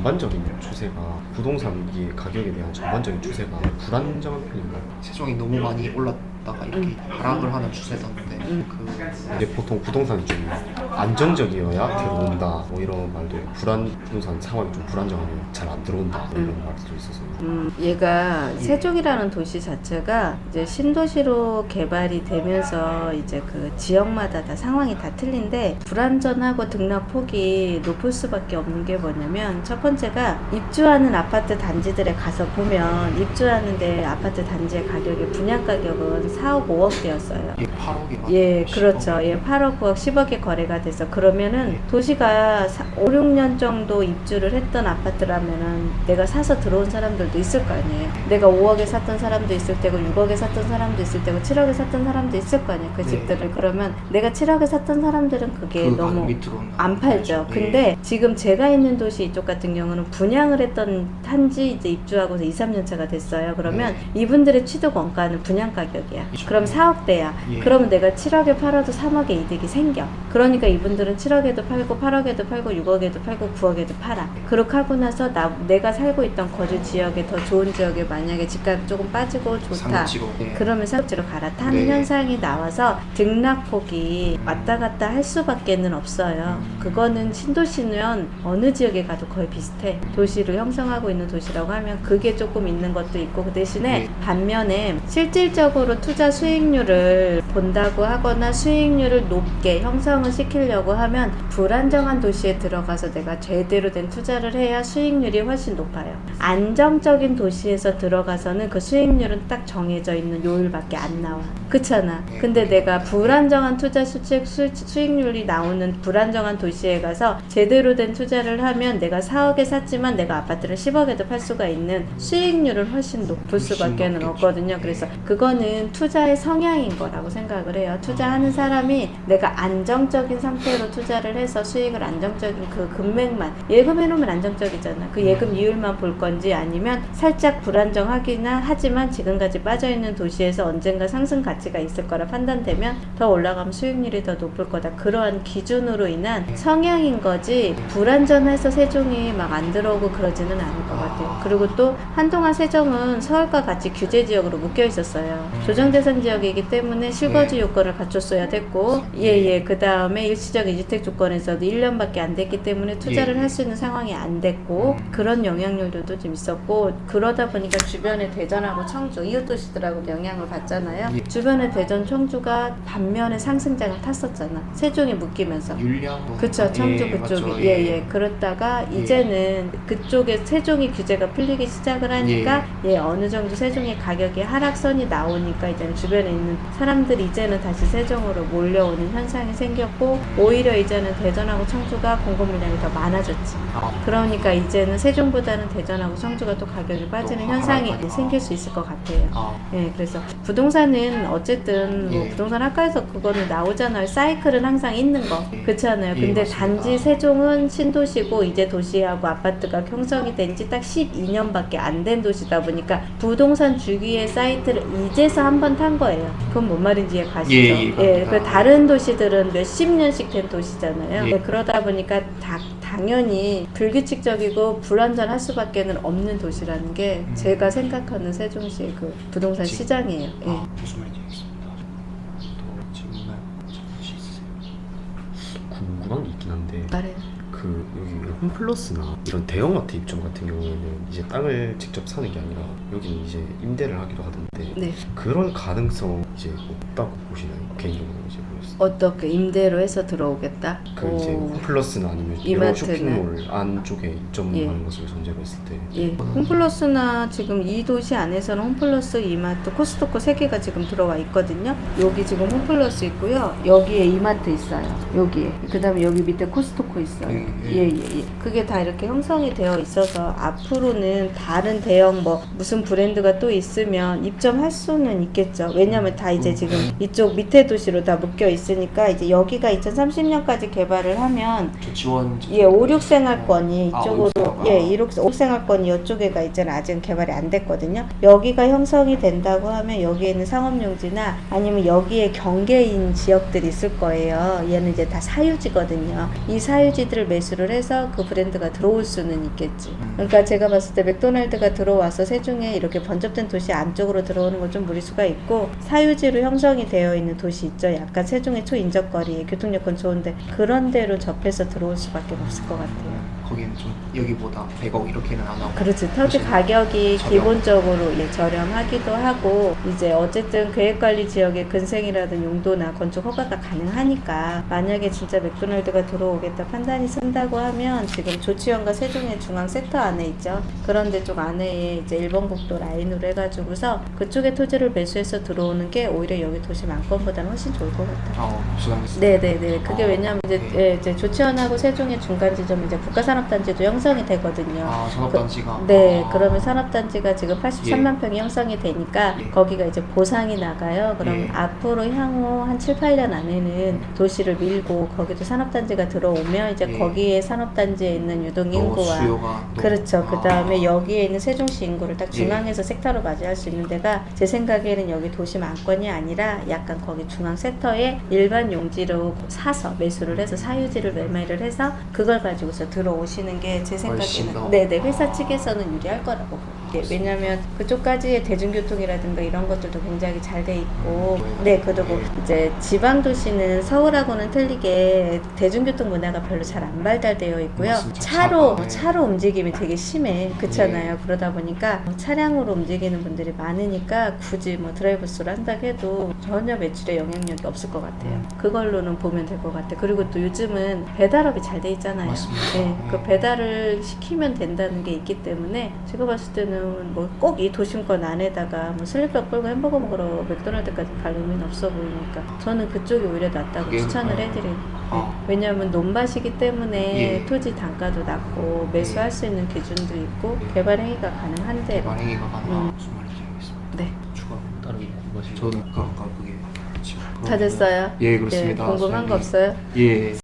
전반적인 추세가 부동산 이 가격에 대한 전반적인 추세가 불안정한 편인가요? 세종이 너무 많이 올랐다가 이렇게 하락을 하는 추세던데 이제 보통 부동산이 좀 안정적이어야 들어온다 뭐 이런 말도 있고, 부동산 상황이 좀 불안정하면 잘 안 들어온다 뭐 이런 말도 있어서 얘가 세종이라는 도시 자체가 이제 신도시로 개발이 되면서 이제 그 지역마다 다 상황이 다 틀린데 불안전하고 등락 폭이 높을 수밖에 없는 게 뭐냐면 첫 번째가 입주하는 아파트 단지들에 가서 보면 입주하는데 아파트 단지의 가격이 분양 가격은 4억 5억대였어요. 8억이 예, 그렇죠. 예, 8억, 9억, 10억에 거래가 돼서 그러면은 도시가 5, 6년 정도 입주를 했던 아파트라면은 내가 사서 들어온 사람들도 있을 거 아니에요. 내가 5억에 샀던 사람도 있을 테고 6억에 샀던 사람도 있을 테고 7억에 샀던 사람도 있을 거 아니에요. 그 네. 집들을. 그러면 내가 7억에 샀던 사람들은 그게 그 너무 밑으로는 안 팔죠. 네. 근데 지금 제가 있는 도시 이쪽 같은 경우는 분양을 했던 한지 이제 입주하고서 2, 3년 차가 됐어요. 그러면 이분들의 취득 원가는 분양 가격이야. 그럼 4억대야. 예. 그러면 내가 7억에 팔아도 3억의 이득이 생겨. 그러니까 이분들은 7억에도 팔고 8억에도 팔고 6억에도 팔고 9억에도 팔아. 그렇게 하고 나서 내가 살고 있던 거주 지역에 더 좋은 지역에 만약에 집값 조금 빠지고 좋다. 상급지로 그러면 상급지로 갈아타는 네. 현상이 나와서 등락폭이 왔다 갔다 할 수밖에는 없어요. 그거는 신도시는 어느 지역에 가도 거의 비슷해. 도시를 형성하고 있는 도시라고 하면 그게 조금 있는 것도 있고 그 대신에 네. 반면에 실질적으로 투자 수익률을 본다고 하거나 수익률을 높게 형성을 시키려고 하면 불안정한 도시에 들어가서 내가 제대로 된 투자를 해야 수익률이 훨씬 높아요. 안정적인 도시에서 들어가서는 그 수익률은 딱 정해져 있는 요율밖에 안 나와. 그렇잖아. 근데 내가 불안정한 투자 수익률이 나오는 불안정한 도시에 가서 제대로 된 투자를 하면 내가 4억에 샀지만 내가 아파트를 10억에도 팔 수가 있는 수익률은 훨씬 높을 수밖에는 없거든요. 그래서 그거는 투자의 성향인 거라고 생각을 해요. 투자하는 사람이 내가 안정적인 상태로 투자를 해서 수익을 안정적인 그 금액만 예금해놓으면 안정적이잖아. 그 예금 이율만 볼 건지 아니면 살짝 불안정하기나 하지만 지금까지 빠져있는 도시에서 언젠가 상승 가치가 있을 거라 판단되면 더 올라가면 수익률이 더 높을 거다. 그러한 기준으로 인한 성향인 거지 불안전해서 세종이 막 안 들어오고 그러지는 않을 것 같아요. 그리고 또 한동안 세종은 서울과 같이 규제 지역으로 묶여 있었어요. 조정대상 지역이기 때문에 실거주 요건을 갖췄어야 됐고 그 다음에 일시적 이주택 조건에서도 1년밖에 안 됐기 때문에 투자를 할 수 있는 상황이 안 됐고 그런 영향률도 좀 있었고 그러다 보니까 주변의 대전하고 청주 이웃도시들하고 영향을 받잖아요. 주변의 대전 청주가 반면에 상승장을 탔었잖아. 세종이 묶이면서. 율량도 그쵸, 청주 그쪽이. 맞죠. 그렇다가 이제는 그쪽에 세종이 규제가 풀리기 시작을 하니까 어느 정도 세종의 가격이 하락선이 나오니까 이제는 주변에 있는 사람들이 이제는 다시 세종으로 몰려오는 현상이 생겼고 오히려 이제는 대전하고 청주가 공급 물량이 더 많아졌지. 그러니까 이제는 세종보다는 대전하고 청주가 또 가격이 빠지는 현상이 생길 수 있을 것 같아요. 그래서 부동산은 어쨌든 뭐 부동산 학과에서 그거는 나오잖아요. 사이클은 항상 있는 거. 그렇잖아요. 근데 맞습니다. 단지 세종은 신도시고 이제 도시하고 아파트가 형성이 된 지 딱 12년밖에 안 된 도시다 보니까 부동산 주기의 사이트를 이제서 한 번 탄 거예요. 그건 뭔 말인지 가시죠? 그 다른 도시들은 몇십 년씩 된 도시잖아요. 그러다 보니까 당연히 불규칙적이고 불안전할 수밖에는 없는 도시라는 게 제가 생각하는 세종시의 그 부동산 시장이에요. 무슨 말인지 알겠습니다. 또 질문할 수 있으세요? 궁금한 게 있긴 한데 말해. 그 여기 홈플러스나 이런 대형마트 입점 같은 경우에는 이제 땅을 직접 사는 게 아니라 여기는 이제 임대를 하기도 하던데 그런 가능성 이제 없다고 보시나요? 개인적으로 이제 보였어요. 어떻게 임대로 해서 들어오겠다? 그 이제 홈플러스나 아니면 여러 이마트는. 쇼핑몰 안쪽에 입점하는 것을 전제로 했을 때 홈플러스나 지금 이 도시 안에서는 홈플러스, 이마트, 코스트코 3개가 지금 들어와 있거든요. 여기 지금 홈플러스 있고요. 여기에 이마트 있어요. 여기에. 그 다음에 여기 밑에 코스트코 있어요. 그게 다 이렇게 형성이 되어 있어서 앞으로는 다른 대형 뭐 무슨 브랜드가 또 있으면 입점할 수는 있겠죠. 왜냐면 다 이제 지금 이쪽 밑에 도시로 다 묶여 있으니까 이제 여기가 2030년까지 개발을 하면 저 지원. 예, 5, 6생활권이 아, 이쪽으로 5, 6생활권. 예, 5, 6생활권이 이쪽에가 있잖아. 아직 개발이 안 됐거든요. 여기가 형성이 된다고 하면 여기에 있는 상업용지나 아니면 여기에 경계인 지역들이 있을 거예요. 얘는 이제 다 사유지거든요. 이 사유지들을 매수를 해서 그 브랜드가 들어올 수는 있겠지. 그러니까 제가 봤을 때 맥도날드가 들어와서 세종에 이렇게 번접된 도시 안쪽으로 들어오는 건 좀 무리수가 있고, 사유지로 형성이 되어 있는 도시 있죠. 약간 세종의 초인접거리에 교통여건 좋은데 그런 데로 접해서 들어올 수밖에 없을 것 같아요. 거기는 좀 여기보다 100억 이렇게는 안 하고. 그렇지. 터지 훨씬 가격이 저렴. 기본적으로 예, 저렴하기도 하고, 이제 어쨌든 계획관리 지역의 근생이라든 용도나 건축 허가가 가능하니까, 만약에 진짜 맥도날드가 들어오겠다 판단이 쓴다고 하면 지금 조치원과 세종의 중앙 세터 안에 있죠. 그런데 쪽 안에 이제 일본국도 라인으로 해가지고서 그쪽에 토지를 매수해서 들어오는 게 오히려 여기 도시 만권보다는 훨씬 좋을 것 같아요. 부담했습니다. 네네네. 그게 왜냐면 이제, 네. 예, 이제 조치원하고 세종의 중간 지점 이제 국가산업단지도 형성이 되거든요. 산업단지가. 네, 그러면 산업단지가 지금 83만 평이 형성이 되니까 예. 거기가 이제 보상이 나가요. 그럼 예. 앞으로 향후 한 7, 8년 안에는 도시를 밀고 거기도 산업단지가 들어오면 이제 예. 거기에 산업단지에 있는 유동 인구와 수요가 또. 그렇죠. 그 다음에 여기에 있는 세종시 인구를 딱 중앙에서 섹터로 맞이할 수 있는 데가 제 생각에는 여기 도시 만권이 아니라 약간 거기 중앙 섹터에 일반 용지로 사서 매수를 해서 사유지를 매매를 해서 그걸 가지고서 들어오시는 게 제 훨씬 생각에는 더. 네네 회사 측에서는 유리할 거라고 볼게요. 왜냐하면 그쪽까지의 대중교통이라든가 이런 것들도 굉장히 잘 돼 있고 네 그리고 이제 지방 도시는 서울하고는 틀리게 대중교통 문화가 별로 잘 안 발달되어 있고요. 맞습니다. 차로 차가, 네. 움직임이 되게 심해. 그렇잖아요. 그러다 보니까 차량으로 움직이는 분들이 많으니까 굳이 뭐 드라이브스루 한다 해도 전혀 매출에 영향력이 없을 것 같아요. 그걸로는 보면 될 것 같아요. 그리고 또 요즘은 배달업이 잘 돼 있잖아요. 맞습니다. 네, 그 배달을 시키면 된다는 게 있기 때문에 제가 봤을 때는 뭐 꼭 이 도심권 안에다가 뭐 슬립백 끌고 햄버거 먹으러 맥도날드까지 갈 의미는 없어 보이니까 저는 그쪽이 오히려 낫다고 그게 추천을 그렇구나. 해드려요. 아. 왜냐하면 논밭이기 때문에 예. 토지 단가도 낮고 매수할 수 있는 기준도 있고 예. 개발 행위가 가능한데 개발행위가 가능한 무슨 말인지 알겠습니다. 네. 추가. 다른 거 궁금하신 거? 저는 아까 그게 지금 다 됐어요? 예, 그렇습니다. 궁금한 거 저희- 없어요? 예.